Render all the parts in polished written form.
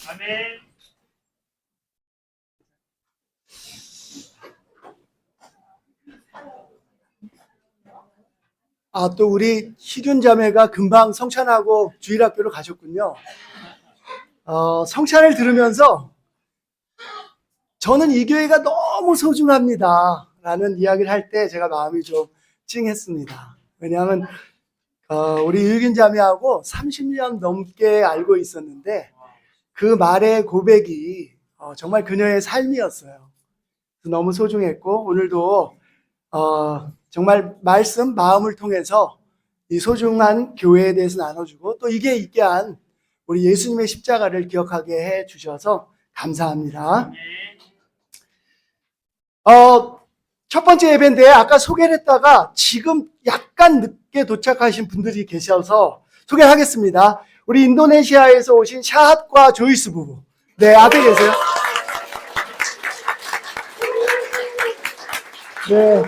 아멘. 또 우리 희균 자매가 금방 성찬하고 주일학교로 가셨군요. 성찬을 들으면서 저는 이 교회가 너무 소중합니다 라는 이야기를 할 때 제가 마음이 좀 찡했습니다. 왜냐하면 우리 희균 자매하고 30년 넘게 알고 있었는데 그 말의 고백이 정말 그녀의 삶이었어요. 너무 소중했고 오늘도 정말 말씀, 마음을 통해서 이 소중한 교회에 대해서 나눠주고 또 이게 있게 한 우리 예수님의 십자가를 기억하게 해주셔서 감사합니다. 첫 번째 예배인데 아까 소개를 했다가 지금 약간 늦게 도착하신 분들이 계셔서 소개를 하겠습니다. 우리 인도네시아에서 오신 샤핫과 조이스 부부. 네, 앞에 계세요. 네.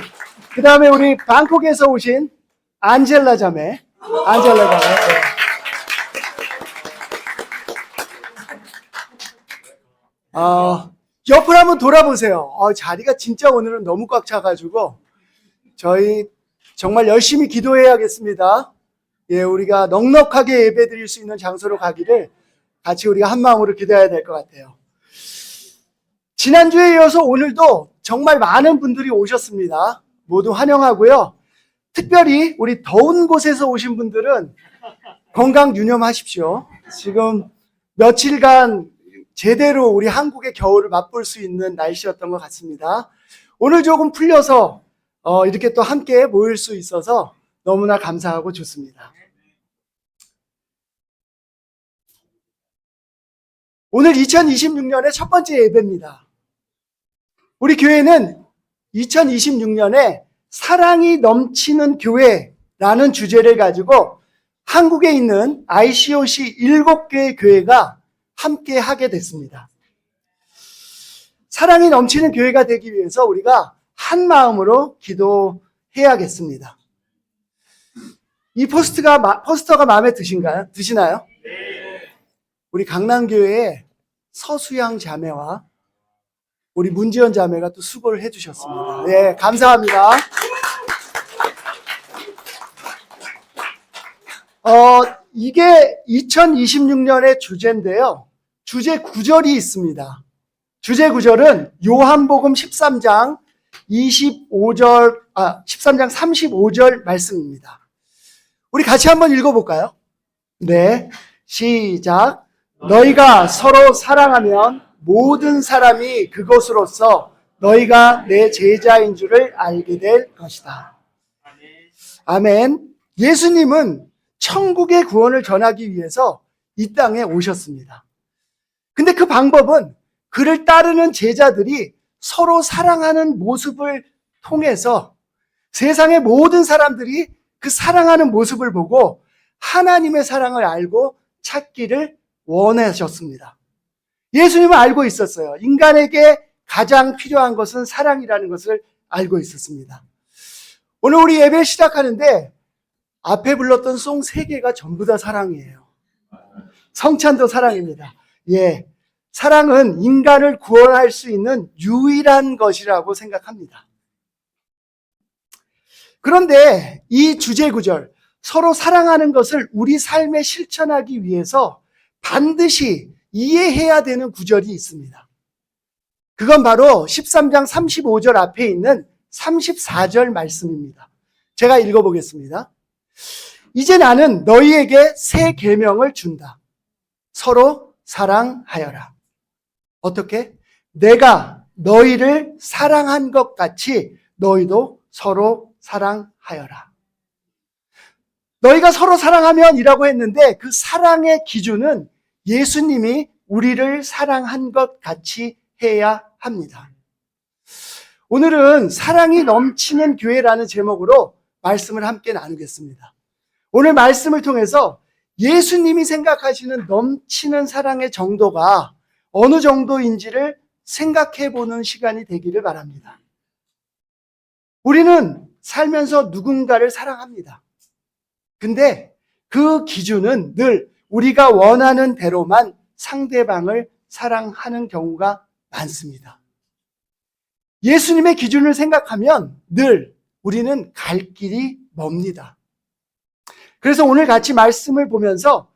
그 다음에 우리 방콕에서 오신 안젤라 자매. 안젤라 자매. 네. 옆을 한번 돌아보세요. 자리가 진짜 오늘은 너무 꽉 차가지고 저희 정말 열심히 기도해야겠습니다. 예, 우리가 넉넉하게 예배 드릴 수 있는 장소로 가기를 같이 우리가 한 마음으로 기도해야 될 것 같아요. 지난주에 이어서 오늘도 정말 많은 분들이 오셨습니다. 모두 환영하고요. 특별히 우리 더운 곳에서 오신 분들은 건강 유념하십시오. 지금 며칠간 제대로 우리 한국의 겨울을 맛볼 수 있는 날씨였던 것 같습니다. 오늘 조금 풀려서 이렇게 또 함께 모일 수 있어서 너무나 감사하고 좋습니다. 오늘 2026년의 첫 번째 예배입니다. 우리 교회는 2026년에 사랑이 넘치는 교회라는 주제를 가지고 한국에 있는 ICOC 7개의 교회가 함께 하게 됐습니다. 사랑이 넘치는 교회가 되기 위해서 우리가 한 마음으로 기도해야겠습니다. 이 포스터가 마음에 드시나요? 네. 우리 강남교회의 서수양 자매와 우리 문지연 자매가 또 수고를 해주셨습니다. 네, 감사합니다. 이게 2026년의 주제인데요. 주제 구절이 있습니다. 주제 구절은 요한복음 13장 35절 말씀입니다. 우리 같이 한번 읽어볼까요? 네, 시작. 너희가 서로 사랑하면 모든 사람이 그것으로써 너희가 내 제자인 줄을 알게 될 것이다. 아멘. 예수님은 천국의 구원을 전하기 위해서 이 땅에 오셨습니다. 근데 그 방법은 그를 따르는 제자들이 서로 사랑하는 모습을 통해서 세상의 모든 사람들이 그 사랑하는 모습을 보고 하나님의 사랑을 알고 찾기를 원하셨습니다. 예수님은 알고 있었어요. 인간에게 가장 필요한 것은 사랑이라는 것을 알고 있었습니다. 오늘 우리 예배 시작하는데 앞에 불렀던 송 3개가 전부 다 사랑이에요. 성찬도 사랑입니다. 예, 사랑은 인간을 구원할 수 있는 유일한 것이라고 생각합니다. 그런데 이 주제 구절, 서로 사랑하는 것을 우리 삶에 실천하기 위해서 반드시 이해해야 되는 구절이 있습니다. 그건 바로 13장 35절 앞에 있는 34절 말씀입니다. 제가 읽어보겠습니다. 이제 나는 너희에게 새 계명을 준다. 서로 사랑하여라. 어떻게? 내가 너희를 사랑한 것 같이 너희도 서로 사랑하여라. 너희가 서로 사랑하면 이라고 했는데 그 사랑의 기준은 예수님이 우리를 사랑한 것 같이 해야 합니다. 오늘은 사랑이 넘치는 교회라는 제목으로 말씀을 함께 나누겠습니다. 오늘 말씀을 통해서 예수님이 생각하시는 넘치는 사랑의 정도가 어느 정도인지를 생각해 보는 시간이 되기를 바랍니다. 우리는 살면서 누군가를 사랑합니다. 근데 그 기준은 늘 우리가 원하는 대로만 상대방을 사랑하는 경우가 많습니다. 예수님의 기준을 생각하면 늘 우리는 갈 길이 멉니다. 그래서 오늘 같이 말씀을 보면서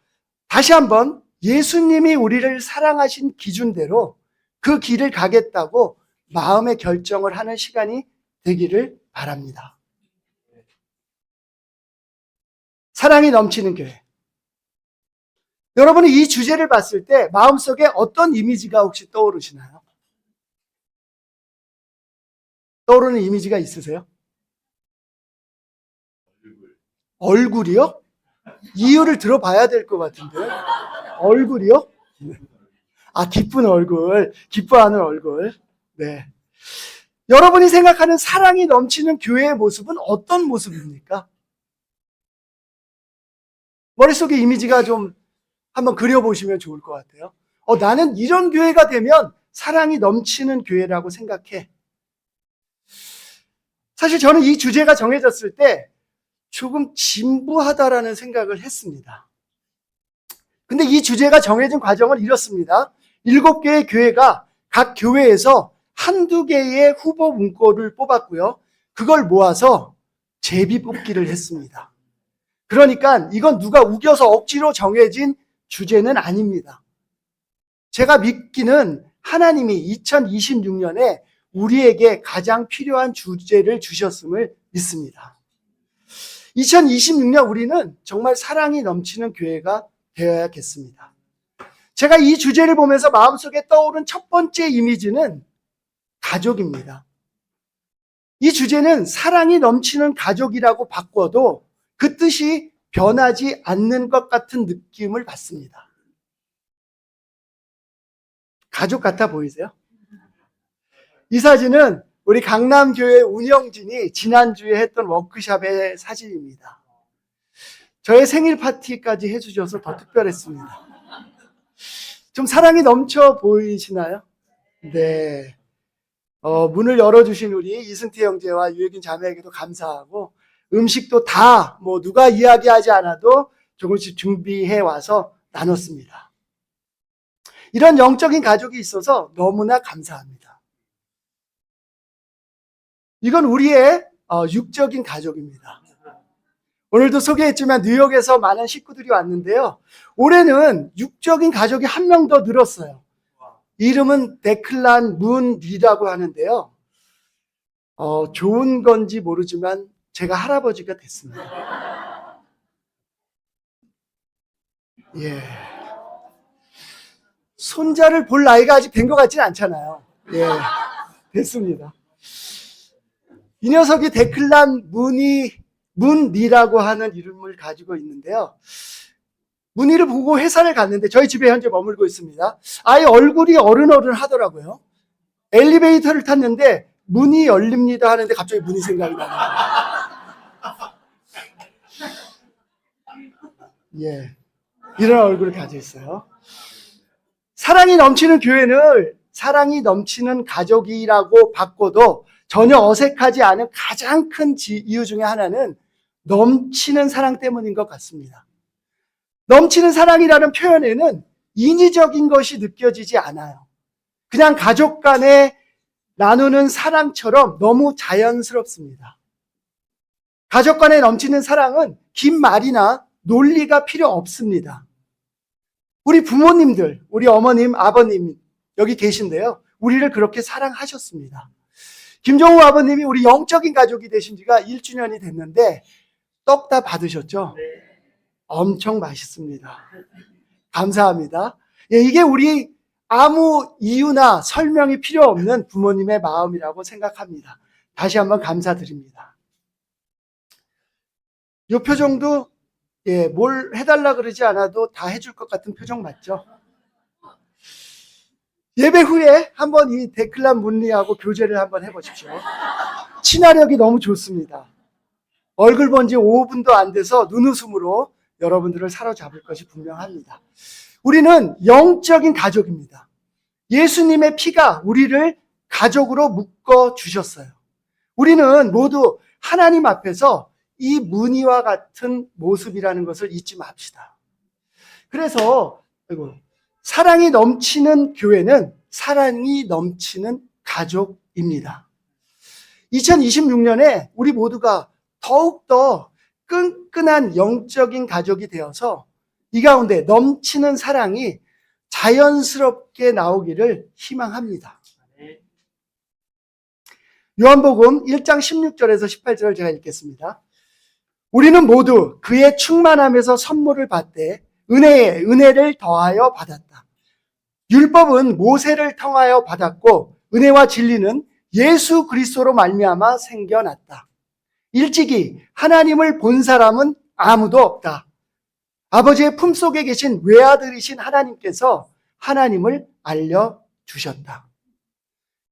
다시 한번 예수님이 우리를 사랑하신 기준대로 그 길을 가겠다고 마음의 결정을 하는 시간이 되기를 바랍니다. 사랑이 넘치는 교회. 여러분이 이 주제를 봤을 때 마음속에 어떤 이미지가 혹시 떠오르시나요? 떠오르는 이미지가 있으세요? 얼굴이요? 이유를 들어봐야 될 것 같은데. 얼굴이요? 아, 기쁜 얼굴, 기뻐하는 얼굴. 네. 여러분이 생각하는 사랑이 넘치는 교회의 모습은 어떤 모습입니까? 머릿속에 이미지가 좀 한번 그려보시면 좋을 것 같아요. 나는 이런 교회가 되면 사랑이 넘치는 교회라고 생각해. 사실 저는 이 주제가 정해졌을 때 조금 진부하다라는 생각을 했습니다. 근데 이 주제가 정해진 과정은 이렇습니다. 7개의 교회가 각 교회에서 한두 개의 후보 문구를 뽑았고요. 그걸 모아서 제비뽑기를 했습니다. 그러니까 이건 누가 우겨서 억지로 정해진 주제는 아닙니다. 제가 믿기는 하나님이 2026년에 우리에게 가장 필요한 주제를 주셨음을 믿습니다. 2026년 우리는 정말 사랑이 넘치는 교회가 되어야겠습니다. 제가 이 주제를 보면서 마음속에 떠오른 첫 번째 이미지는 가족입니다. 이 주제는 사랑이 넘치는 가족이라고 바꿔도 그 뜻이 변하지 않는 것 같은 느낌을 받습니다. 가족 같아 보이세요? 이 사진은 우리 강남교회 운영진이 지난주에 했던 워크숍의 사진입니다. 저의 생일 파티까지 해주셔서 더 특별했습니다. 좀 사랑이 넘쳐 보이시나요? 네. 문을 열어주신 우리 이승태 형제와 유혜균 자매에게도 감사하고, 음식도 다 누가 이야기하지 않아도 조금씩 준비해 와서 나눴습니다. 이런 영적인 가족이 있어서 너무나 감사합니다. 이건 우리의 육적인 가족입니다. 오늘도 소개했지만 뉴욕에서 많은 식구들이 왔는데요. 올해는 육적인 가족이 한 명 더 늘었어요. 이름은 데클란 문리라고 하는데요. 좋은 건지 모르지만 제가 할아버지가 됐습니다. 예. 손자를 볼 나이가 아직 된 것 같지는 않잖아요. 예. 됐습니다. 이 녀석이 데클란 문리라고 하는 이름을 가지고 있는데요. 문희를 보고 회사를 갔는데 저희 집에 현재 머물고 있습니다. 아예 얼굴이 어른어른 하더라고요. 엘리베이터를 탔는데 문이 열립니다 하는데 갑자기 문이 생각이 나요. 예, 이런 얼굴을 가지고 있어요. 사랑이 넘치는 교회는 사랑이 넘치는 가족이라고 바꿔도 전혀 어색하지 않은 가장 큰 이유 중에 하나는 넘치는 사랑 때문인 것 같습니다. 넘치는 사랑이라는 표현에는 인위적인 것이 느껴지지 않아요. 그냥 가족 간에 나누는 사랑처럼 너무 자연스럽습니다. 가족 간에 넘치는 사랑은 긴 말이나 논리가 필요 없습니다. 우리 부모님들, 우리 어머님, 아버님 여기 계신데요. 우리를 그렇게 사랑하셨습니다. 김종우 아버님이 우리 영적인 가족이 되신 지가 1주년이 됐는데 떡 다 받으셨죠? 엄청 맛있습니다. 감사합니다. 예, 이게 우리 아무 이유나 설명이 필요 없는 부모님의 마음이라고 생각합니다. 다시 한번 감사드립니다. 이 표정도 뭘 해달라 그러지 않아도 다 해줄 것 같은 표정 맞죠? 예배 후에 한번 이 데클란 문리하고 교제를 한번 해보십시오. 친화력이 너무 좋습니다. 얼굴 본 지 5분도 안 돼서 눈웃음으로 여러분들을 사로잡을 것이 분명합니다. 우리는 영적인 가족입니다. 예수님의 피가 우리를 가족으로 묶어 주셨어요. 우리는 모두 하나님 앞에서 이 무늬와 같은 모습이라는 것을 잊지 맙시다. 그래서 사랑이 넘치는 교회는 사랑이 넘치는 가족입니다. 2026년에 우리 모두가 더욱더 끈끈한 영적인 가족이 되어서 이 가운데 넘치는 사랑이 자연스럽게 나오기를 희망합니다. 요한복음 1장 16절에서 18절을 제가 읽겠습니다. 우리는 모두 그의 충만함에서 선물을 받되 은혜에 은혜를 더하여 받았다. 율법은 모세를 통하여 받았고 은혜와 진리는 예수 그리스도로 말미암아 생겨났다. 일찍이 하나님을 본 사람은 아무도 없다. 아버지의 품속에 계신 외아들이신 하나님께서 하나님을 알려주셨다.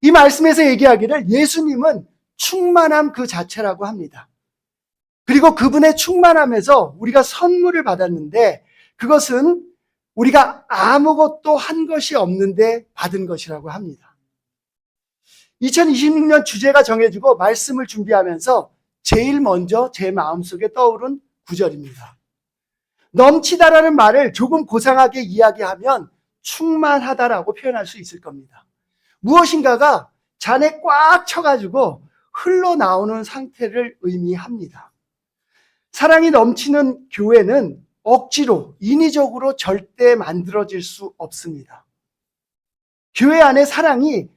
이 말씀에서 얘기하기를 예수님은 충만함 그 자체라고 합니다. 그리고 그분의 충만함에서 우리가 선물을 받았는데 그것은 우리가 아무것도 한 것이 없는데 받은 것이라고 합니다. 2026년 주제가 정해지고 말씀을 준비하면서 제일 먼저 제 마음속에 떠오른 구절입니다. 넘치다라는 말을 조금 고상하게 이야기하면 충만하다라고 표현할 수 있을 겁니다. 무엇인가가 잔에 꽉 쳐가지고 흘러나오는 상태를 의미합니다. 사랑이 넘치는 교회는 억지로, 인위적으로 절대 만들어질 수 없습니다. 교회 안에 사랑이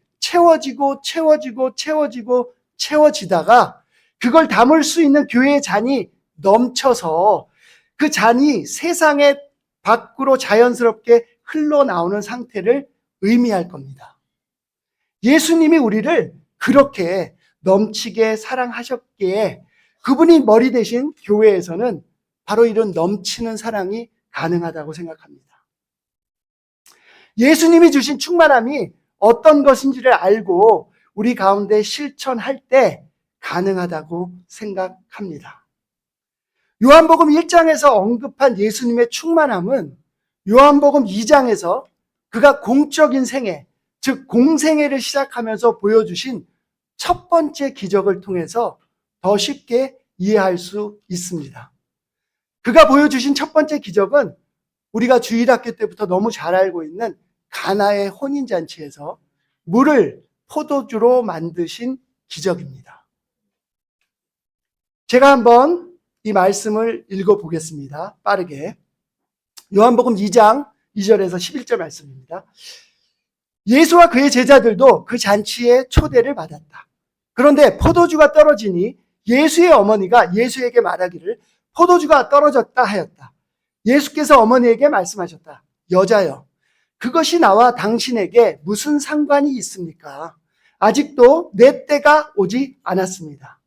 채워지다가 그걸 담을 수 있는 교회의 잔이 넘쳐서 그 잔이 세상에 밖으로 자연스럽게 흘러나오는 상태를 의미할 겁니다. 예수님이 우리를 그렇게 넘치게 사랑하셨기에 그분이 머리 대신 교회에서는 바로 이런 넘치는 사랑이 가능하다고 생각합니다. 예수님이 주신 충만함이 어떤 것인지를 알고 우리 가운데 실천할 때 가능하다고 생각합니다. 요한복음 1장에서 언급한 예수님의 충만함은 요한복음 2장에서 그가 공적인 생애, 즉 공생애를 시작하면서 보여주신 첫 번째 기적을 통해서 더 쉽게 이해할 수 있습니다. 그가 보여주신 첫 번째 기적은 우리가 주일학교 때부터 너무 잘 알고 있는 가나의 혼인잔치에서 물을 포도주로 만드신 기적입니다. 제가 한번 이 말씀을 읽어보겠습니다. 빠르게. 요한복음 2장 2절에서 11절 말씀입니다. 예수와 그의 제자들도 그 잔치에 초대를 받았다. 그런데 포도주가 떨어지니 예수의 어머니가 예수에게 말하기를 포도주가 떨어졌다 하였다. 예수께서 어머니에게 말씀하셨다. 여자여, 그것이 나와 당신에게 무슨 상관이 있습니까? 아직도 내 때가 오지 않았습니다.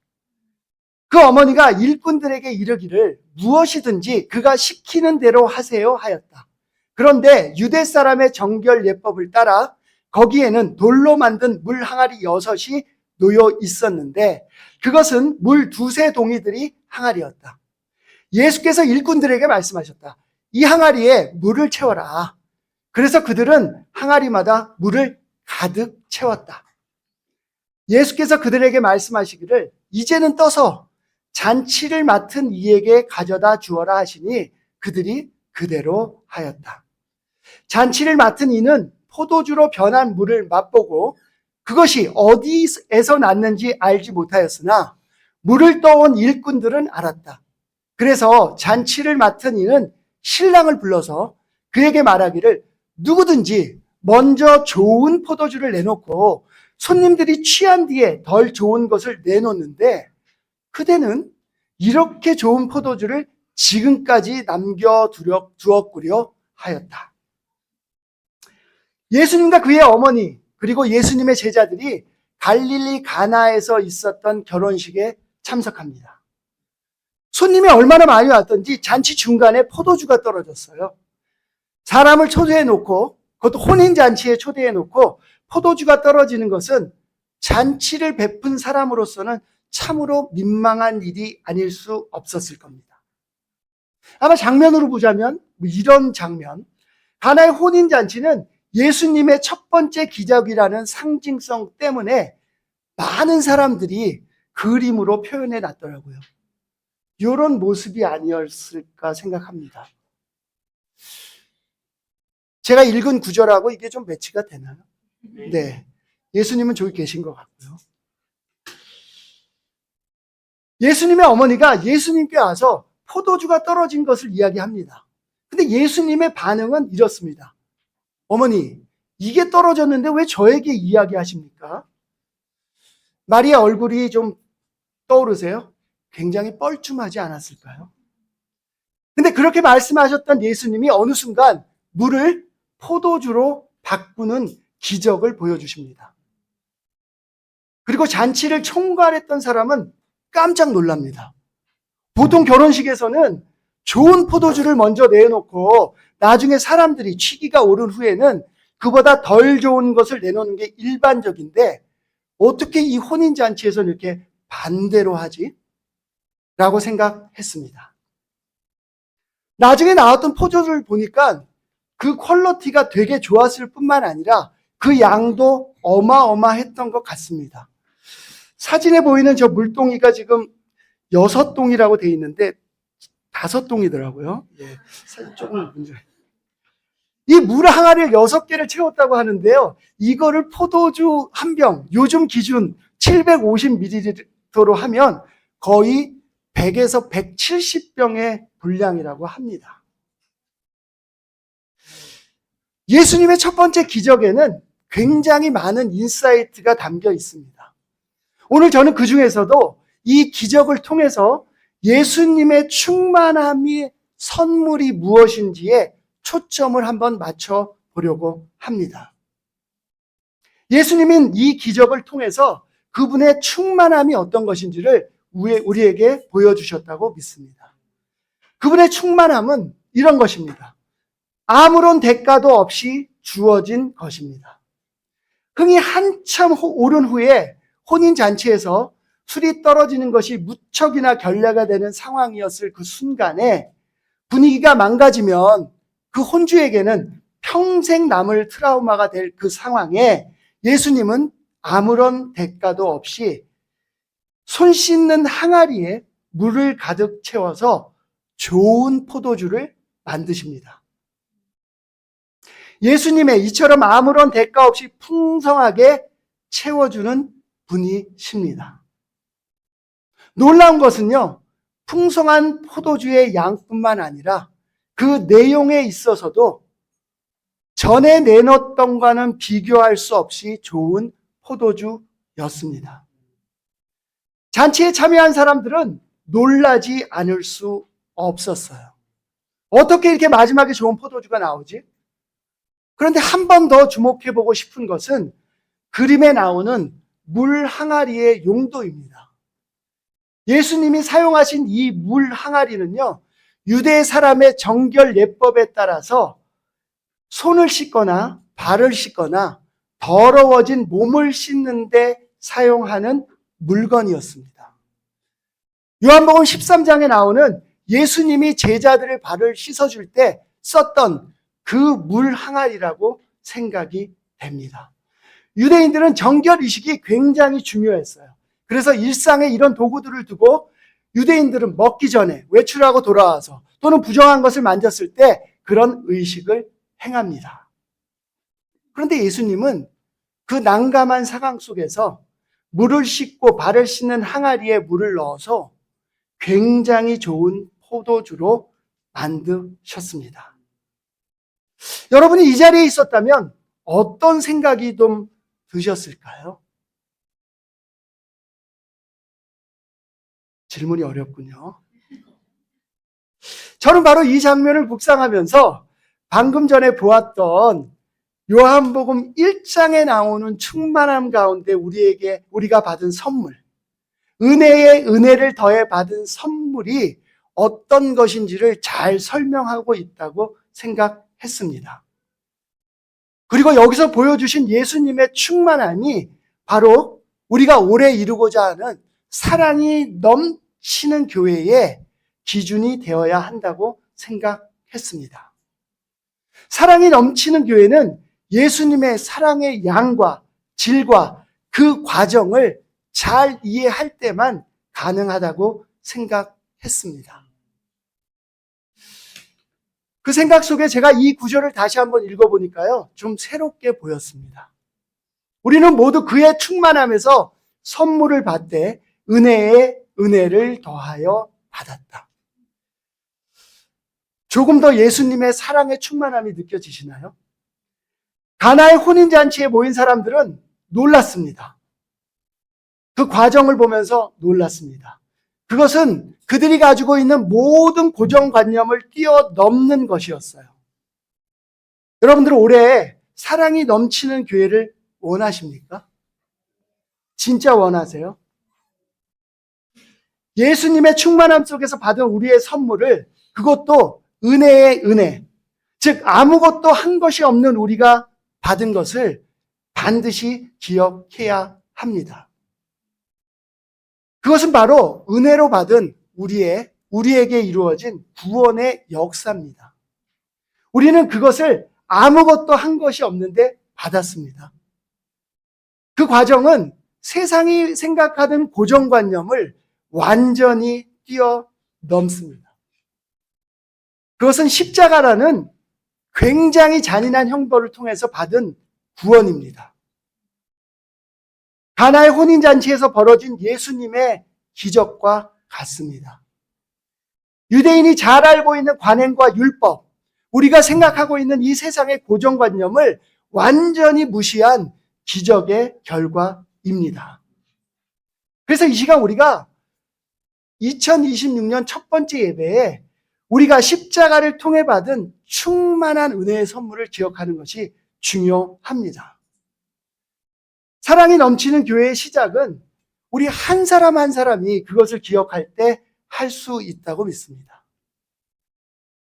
그 어머니가 일꾼들에게 이르기를 무엇이든지 그가 시키는 대로 하세요 하였다. 그런데 유대 사람의 정결 예법을 따라 거기에는 돌로 만든 물 항아리 6이 놓여 있었는데 그것은 물 2-3 동이들이 항아리였다. 예수께서 일꾼들에게 말씀하셨다. 이 항아리에 물을 채워라. 그래서 그들은 항아리마다 물을 가득 채웠다. 예수께서 그들에게 말씀하시기를 이제는 떠서 잔치를 맡은 이에게 가져다 주어라 하시니 그들이 그대로 하였다. 잔치를 맡은 이는 포도주로 변한 물을 맛보고 그것이 어디에서 났는지 알지 못하였으나 물을 떠온 일꾼들은 알았다. 그래서 잔치를 맡은 이는 신랑을 불러서 그에게 말하기를 누구든지 먼저 좋은 포도주를 내놓고 손님들이 취한 뒤에 덜 좋은 것을 내놓는데 그대는 이렇게 좋은 포도주를 지금까지 남겨두었구려 하였다. 예수님과 그의 어머니 그리고 예수님의 제자들이 갈릴리 가나에서 있었던 결혼식에 참석합니다. 손님이 얼마나 많이 왔던지 잔치 중간에 포도주가 떨어졌어요. 사람을 초대해 놓고 그것도 혼인잔치에 초대해 놓고 포도주가 떨어지는 것은 잔치를 베푼 사람으로서는 참으로 민망한 일이 아닐 수 없었을 겁니다. 아마 장면으로 보자면 이런 장면, 가나의 혼인잔치는 예수님의 첫 번째 기적이라는 상징성 때문에 많은 사람들이 그림으로 표현해 놨더라고요. 이런 모습이 아니었을까 생각합니다. 제가 읽은 구절하고 이게 좀 매치가 되나요? 네. 예수님은 저기 계신 것 같고요. 예수님의 어머니가 예수님께 와서 포도주가 떨어진 것을 이야기합니다. 근데 예수님의 반응은 이렇습니다. 어머니, 이게 떨어졌는데 왜 저에게 이야기하십니까? 마리아 얼굴이 좀 떠오르세요? 굉장히 뻘쭘하지 않았을까요? 근데 그렇게 말씀하셨던 예수님이 어느 순간 물을 포도주로 바꾸는 기적을 보여주십니다. 그리고 잔치를 총괄했던 사람은 깜짝 놀랍니다. 보통 결혼식에서는 좋은 포도주를 먼저 내놓고 나중에 사람들이 취기가 오른 후에는 그보다 덜 좋은 것을 내놓는 게 일반적인데 어떻게 이 혼인잔치에서는 이렇게 반대로 하지? 라고 생각했습니다. 나중에 나왔던 포도주를 보니까 그 퀄리티가 되게 좋았을 뿐만 아니라 그 양도 어마어마했던 것 같습니다. 사진에 보이는 저 물동이가 지금 6동이라고 돼 있는데 5동이더라고요. 예, 사진 조금 문제. 이 물 항아리를 6개를 채웠다고 하는데요. 이거를 포도주 한 병, 요즘 기준 750ml로 하면 거의 100에서 170병의 분량이라고 합니다. 예수님의 첫 번째 기적에는 굉장히 많은 인사이트가 담겨 있습니다. 오늘 저는 그 중에서도 이 기적을 통해서 예수님의 충만함이 선물이 무엇인지에 초점을 한번 맞춰 보려고 합니다. 예수님은 이 기적을 통해서 그분의 충만함이 어떤 것인지를 우리에게 보여주셨다고 믿습니다. 그분의 충만함은 이런 것입니다. 아무런 대가도 없이 주어진 것입니다. 흥이 한참 오른 후에 혼인잔치에서 술이 떨어지는 것이 무척이나 결례가 되는 상황이었을 그 순간에 분위기가 망가지면 그 혼주에게는 평생 남을 트라우마가 될 그 상황에 예수님은 아무런 대가도 없이 손 씻는 항아리에 물을 가득 채워서 좋은 포도주를 만드십니다. 예수님의 이처럼 아무런 대가 없이 풍성하게 채워주는 분이십니다. 놀라운 것은요, 풍성한 포도주의 양뿐만 아니라 그 내용에 있어서도 전에 내놓던 것과는 비교할 수 없이 좋은 포도주였습니다. 잔치에 참여한 사람들은 놀라지 않을 수 없었어요. 어떻게 이렇게 마지막에 좋은 포도주가 나오지? 그런데 한 번 더 주목해보고 싶은 것은 그림에 나오는 물 항아리의 용도입니다. 예수님이 사용하신 이 물 항아리는요, 유대 사람의 정결 예법에 따라서 손을 씻거나 발을 씻거나 더러워진 몸을 씻는 데 사용하는 물건이었습니다. 요한복음 13장에 나오는 예수님이 제자들의 발을 씻어줄 때 썼던 그 물 항아리라고 생각이 됩니다. 유대인들은 정결의식이 굉장히 중요했어요. 그래서 일상에 이런 도구들을 두고 유대인들은 먹기 전에 외출하고 돌아와서 또는 부정한 것을 만졌을 때 그런 의식을 행합니다. 그런데 예수님은 그 난감한 상황 속에서 물을 씻고 발을 씻는 항아리에 물을 넣어서 굉장히 좋은 포도주로 만드셨습니다. 여러분이 이 자리에 있었다면 어떤 생각이 좀 드셨을까요? 질문이 어렵군요. 저는 바로 이 장면을 묵상하면서 방금 전에 보았던 요한복음 1장에 나오는 충만함 가운데 우리가 받은 선물, 은혜에 은혜를 더해 받은 선물이 어떤 것인지를 잘 설명하고 있다고 생각했습니다. 그리고 여기서 보여주신 예수님의 충만함이 바로 우리가 오래 이루고자 하는 사랑이 넘치는 교회의 기준이 되어야 한다고 생각했습니다. 사랑이 넘치는 교회는 예수님의 사랑의 양과 질과 그 과정을 잘 이해할 때만 가능하다고 생각했습니다. 그 생각 속에 제가 이 구절을 다시 한번 읽어보니까요, 좀 새롭게 보였습니다. 우리는 모두 그의 충만함에서 선물을 받되 은혜에 은혜를 더하여 받았다. 조금 더 예수님의 사랑의 충만함이 느껴지시나요? 가나의 혼인잔치에 모인 사람들은 놀랐습니다. 그 과정을 보면서 놀랐습니다. 그것은 그들이 가지고 있는 모든 고정관념을 뛰어넘는 것이었어요. 여러분들 올해 사랑이 넘치는 교회를 원하십니까? 진짜 원하세요? 예수님의 충만함 속에서 받은 우리의 선물을, 그것도 은혜의 은혜, 즉 아무것도 한 것이 없는 우리가 받은 것을 반드시 기억해야 합니다. 그것은 바로 은혜로 받은 우리에게 이루어진 구원의 역사입니다. 우리는 그것을 아무것도 한 것이 없는데 받았습니다. 그 과정은 세상이 생각하는 고정관념을 완전히 뛰어넘습니다. 그것은 십자가라는 굉장히 잔인한 형벌을 통해서 받은 구원입니다. 가나의 혼인잔치에서 벌어진 예수님의 기적과 같습니다. 유대인이 잘 알고 있는 관행과 율법, 우리가 생각하고 있는 이 세상의 고정관념을 완전히 무시한 기적의 결과입니다. 그래서 이 시간 우리가 2026년 첫 번째 예배에 우리가 십자가를 통해 받은 충만한 은혜의 선물을 기억하는 것이 중요합니다. 사랑이 넘치는 교회의 시작은 우리 한 사람 한 사람이 그것을 기억할 때 할 수 있다고 믿습니다.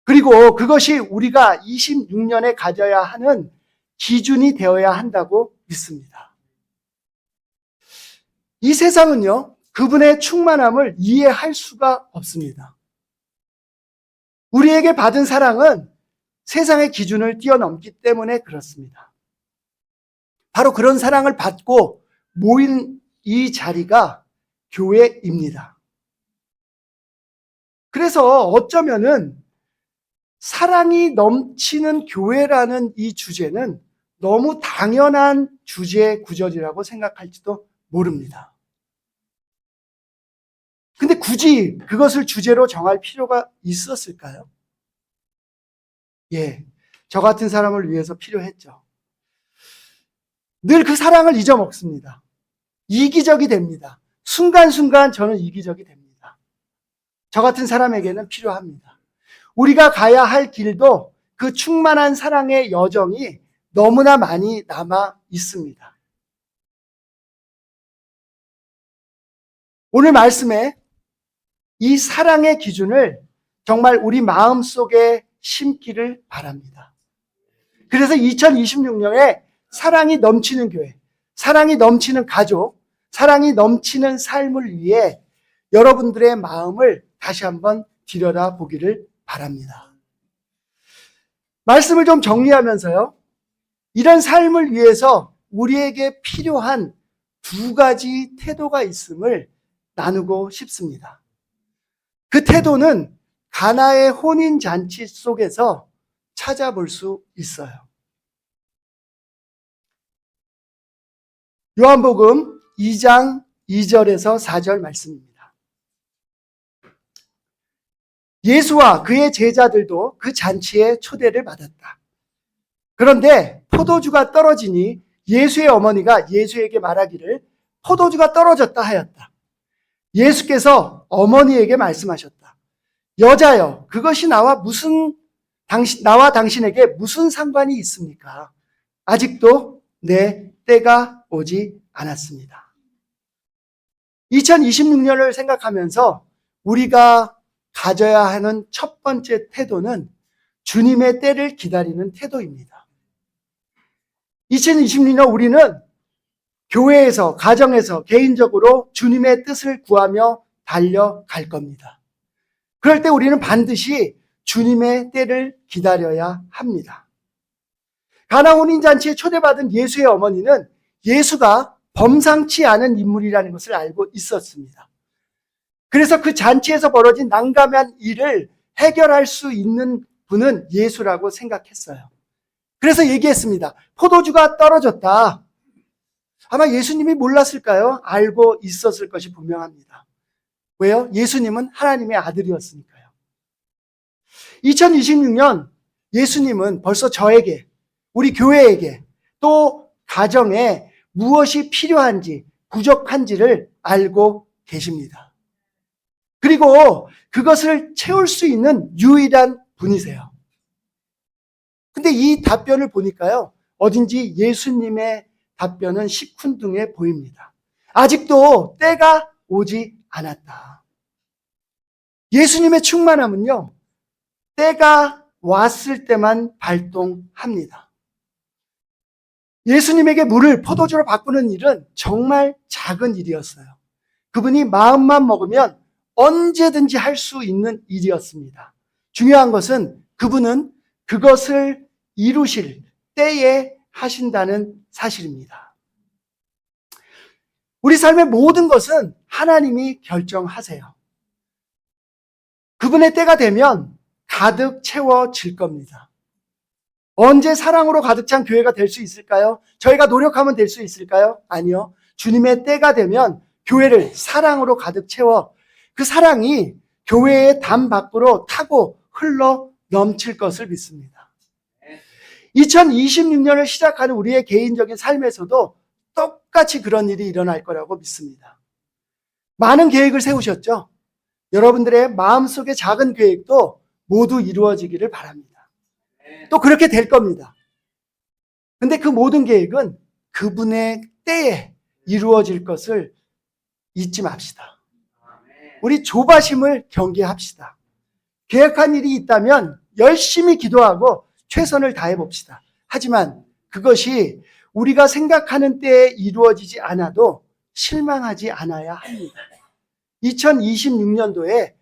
그리고 그것이 우리가 26년에 가져야 하는 기준이 되어야 한다고 믿습니다. 이 세상은요, 그분의 충만함을 이해할 수가 없습니다. 우리에게 받은 사랑은 세상의 기준을 뛰어넘기 때문에 그렇습니다. 바로 그런 사랑을 받고 모인 이 자리가 교회입니다. 그래서 어쩌면은 사랑이 넘치는 교회라는 이 주제는 너무 당연한 주제 구절이라고 생각할지도 모릅니다. 근데 굳이 그것을 주제로 정할 필요가 있었을까요? 예, 저 같은 사람을 위해서 필요했죠. 늘 그 사랑을 잊어먹습니다. 이기적이 됩니다. 순간순간 저는 이기적이 됩니다. 저 같은 사람에게는 필요합니다. 우리가 가야 할 길도 그 충만한 사랑의 여정이 너무나 많이 남아 있습니다. 오늘 말씀에 이 사랑의 기준을 정말 우리 마음속에 심기를 바랍니다. 그래서 2026년에 사랑이 넘치는 교회, 사랑이 넘치는 가족, 사랑이 넘치는 삶을 위해 여러분들의 마음을 다시 한번 들여다보기를 바랍니다. 말씀을 좀 정리하면서요, 이런 삶을 위해서 우리에게 필요한 두 가지 태도가 있음을 나누고 싶습니다. 그 태도는 가나의 혼인잔치 속에서 찾아볼 수 있어요. 요한복음 2장 2절에서 4절 말씀입니다. 예수와 그의 제자들도 그 잔치에 초대를 받았다. 그런데 포도주가 떨어지니 예수의 어머니가 예수에게 말하기를 포도주가 떨어졌다 하였다. 예수께서 어머니에게 말씀하셨다. 여자여, 그것이 나와 당신에게 무슨 상관이 있습니까? 아직도 내 때가 오지 않았습니다. 2026년을 생각하면서 우리가 가져야 하는 첫 번째 태도는 주님의 때를 기다리는 태도입니다. 2026년 우리는 교회에서, 가정에서, 개인적으로 주님의 뜻을 구하며 달려갈 겁니다. 그럴 때 우리는 반드시 주님의 때를 기다려야 합니다. 가나 혼인잔치에 초대받은 예수의 어머니는 예수가 범상치 않은 인물이라는 것을 알고 있었습니다. 그래서 그 잔치에서 벌어진 난감한 일을 해결할 수 있는 분은 예수라고 생각했어요. 그래서 얘기했습니다. 포도주가 떨어졌다. 아마 예수님이 몰랐을까요? 알고 있었을 것이 분명합니다. 왜요? 예수님은 하나님의 아들이었으니까요. 2026년 예수님은 벌써 저에게, 우리 교회에게, 또 가정에 무엇이 필요한지, 부족한지를 알고 계십니다. 그리고 그것을 채울 수 있는 유일한 분이세요. 근데 이 답변을 보니까요, 어딘지 예수님의 답변은 시큰둥해 보입니다. 아직도 때가 오지 않았다. 예수님의 충만함은요, 때가 왔을 때만 발동합니다. 예수님에게 물을 포도주로 바꾸는 일은 정말 작은 일이었어요. 그분이 마음만 먹으면 언제든지 할 수 있는 일이었습니다. 중요한 것은 그분은 그것을 이루실 때에 하신다는 사실입니다. 우리 삶의 모든 것은 하나님이 결정하세요. 그분의 때가 되면 가득 채워질 겁니다. 언제 사랑으로 가득 찬 교회가 될 수 있을까요? 저희가 노력하면 될 수 있을까요? 아니요. 주님의 때가 되면 교회를 사랑으로 가득 채워 그 사랑이 교회의 담 밖으로 타고 흘러 넘칠 것을 믿습니다. 2026년을 시작하는 우리의 개인적인 삶에서도 똑같이 그런 일이 일어날 거라고 믿습니다. 많은 계획을 세우셨죠? 여러분들의 마음속의 작은 계획도 모두 이루어지기를 바랍니다. 또 그렇게 될 겁니다. 근데 그 모든 계획은 그분의 때에 이루어질 것을 잊지 맙시다. 우리 조바심을 경계합시다. 계획한 일이 있다면 열심히 기도하고 최선을 다해 봅시다. 하지만 그것이 우리가 생각하는 때에 이루어지지 않아도 실망하지 않아야 합니다. 2026년도에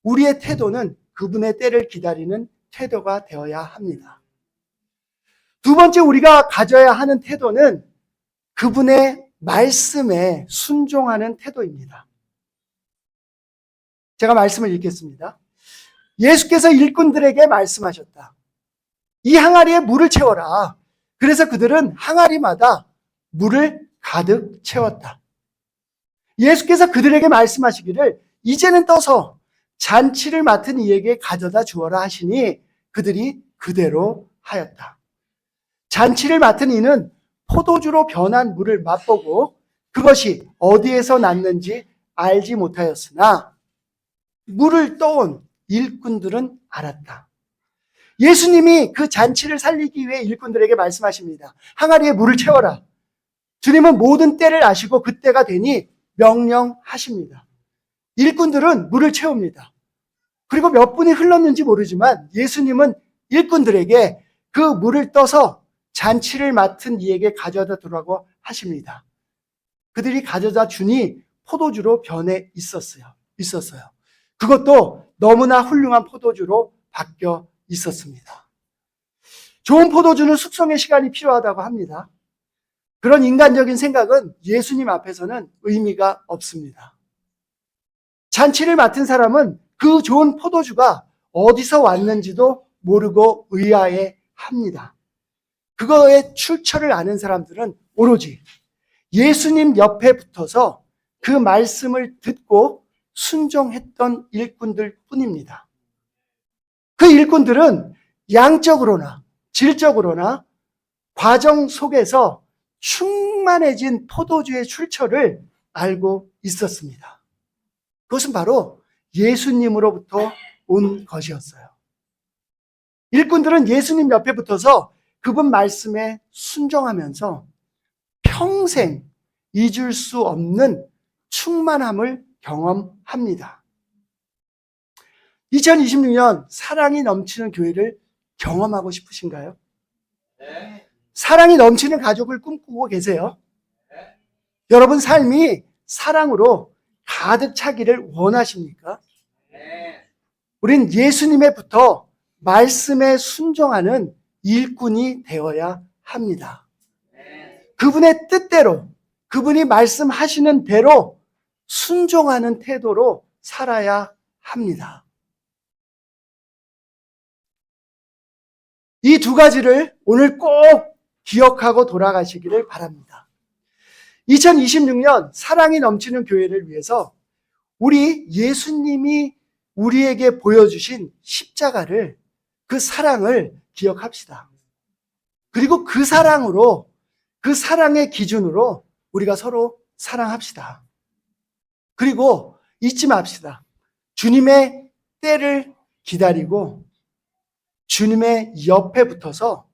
우리의 태도는 그분의 때를 기다리는 태도가 되어야 합니다. 두 번째 우리가 가져야 하는 태도는 그분의 말씀에 순종하는 태도입니다. 제가 말씀을 읽겠습니다. 예수께서 일꾼들에게 말씀하셨다. 이 항아리에 물을 채워라. 그래서 그들은 항아리마다 물을 가득 채웠다. 예수께서 그들에게 말씀하시기를 이제는 떠서 잔치를 맡은 이에게 가져다 주어라 하시니 그들이 그대로 하였다. 잔치를 맡은 이는 포도주로 변한 물을 맛보고 그것이 어디에서 났는지 알지 못하였으나 물을 떠온 일꾼들은 알았다. 예수님이 그 잔치를 살리기 위해 일꾼들에게 말씀하십니다. 항아리에 물을 채워라. 주님은 모든 때를 아시고 그 때가 되니 명령하십니다. 일꾼들은 물을 채웁니다. 그리고 몇 분이 흘렀는지 모르지만 예수님은 일꾼들에게 그 물을 떠서 잔치를 맡은 이에게 가져다 두라고 하십니다. 그들이 가져다 주니 포도주로 변해 있었어요. 그것도 너무나 훌륭한 포도주로 바뀌어 있었습니다. 좋은 포도주는 숙성의 시간이 필요하다고 합니다. 그런 인간적인 생각은 예수님 앞에서는 의미가 없습니다. 잔치를 맡은 사람은 그 좋은 포도주가 어디서 왔는지도 모르고 의아해 합니다. 그거의 출처를 아는 사람들은 오로지 예수님 옆에 붙어서 그 말씀을 듣고 순종했던 일꾼들 뿐입니다. 그 일꾼들은 양적으로나 질적으로나 과정 속에서 충만해진 포도주의 출처를 알고 있었습니다. 그것은 바로 예수님으로부터 온 것이었어요. 일꾼들은 예수님 옆에 붙어서 그분 말씀에 순종하면서 평생 잊을 수 없는 충만함을 경험합니다. 2026년 사랑이 넘치는 교회를 경험하고 싶으신가요? 네. 사랑이 넘치는 가족을 꿈꾸고 계세요? 네. 여러분 삶이 사랑으로 가득 차기를 원하십니까? 네. 우린 예수님에 붙어 말씀에 순종하는 일꾼이 되어야 합니다. 네. 그분의 뜻대로, 그분이 말씀하시는 대로 순종하는 태도로 살아야 합니다. 이 두 가지를 오늘 꼭 기억하고 돌아가시기를 바랍니다. 2026년 사랑이 넘치는 교회를 위해서 우리 예수님이 우리에게 보여주신 십자가를, 그 사랑을 기억합시다. 그리고 그 사랑으로, 그 사랑의 기준으로 우리가 서로 사랑합시다. 그리고 잊지 맙시다. 주님의 때를 기다리고 주님의 옆에 붙어서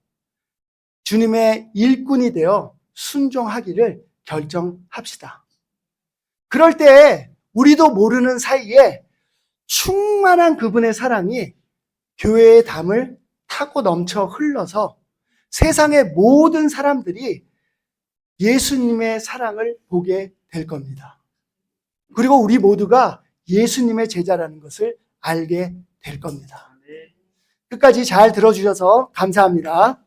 주님의 일꾼이 되어 순종하기를 결정합시다. 그럴 때 우리도 모르는 사이에 충만한 그분의 사랑이 교회의 담을 타고 넘쳐 흘러서 세상의 모든 사람들이 예수님의 사랑을 보게 될 겁니다. 그리고 우리 모두가 예수님의 제자라는 것을 알게 될 겁니다. 끝까지 잘 들어주셔서 감사합니다.